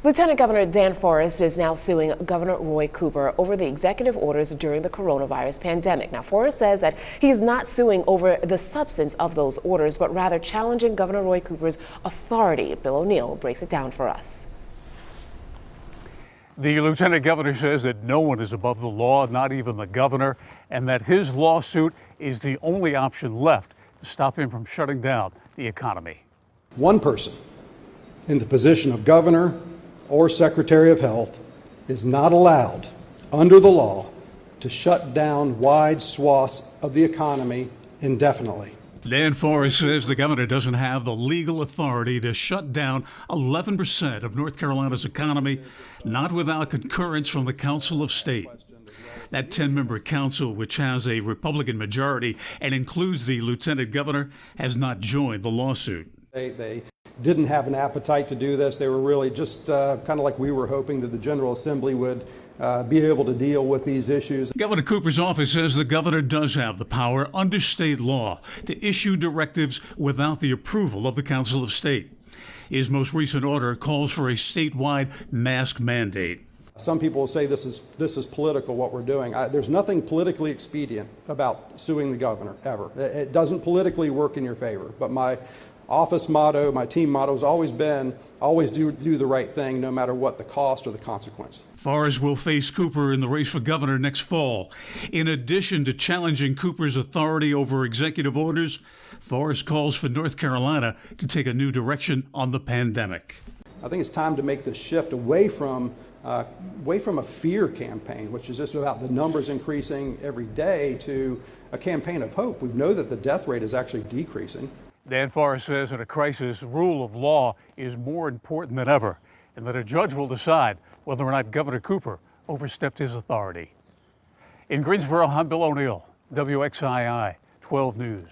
Lieutenant Governor Dan Forest is now suing Governor Roy Cooper over the executive orders during the coronavirus pandemic. Now, Forest says that he is not suing over the substance of those orders, but rather challenging Governor Roy Cooper's authority. Bill O'Neill breaks it down for us. The lieutenant governor says that no one is above the law, not even the governor, and that his lawsuit is the only option left to stop him from shutting down the economy. One person in the position of governor or secretary of health is not allowed under the law to shut down wide swaths of the economy indefinitely. Dan Forest says the governor doesn't have the legal authority to shut down 11% of North Carolina's economy, not without concurrence from the Council of State. That 10-member council, which has a Republican majority and includes the lieutenant governor, has not joined the lawsuit. They didn't have an appetite to do this. They were really just kind of like we were hoping that the General Assembly would be able to deal with these issues. Governor Cooper's office says the governor does have the power under state law to issue directives without the approval of the Council of State. His most recent order calls for a statewide mask mandate. Some people will say this is political, what we're doing. There's nothing politically expedient about suing the governor, ever. It doesn't politically work in your favor. But my office motto, my team motto has always been, always do the right thing, no matter what the cost or the consequence. Forest will face Cooper in the race for governor next fall. In addition to challenging Cooper's authority over executive orders, Forest calls for North Carolina to take a new direction on the pandemic. I think it's time to make the shift away from a fear campaign, which is just about the numbers increasing every day, to a campaign of hope. We know that the death rate is actually decreasing. Dan Forest says in a crisis, rule of law is more important than ever, and that a judge will decide whether or not Governor Cooper overstepped his authority. In Greensboro, I'm Bill O'Neill, WXII 12 News.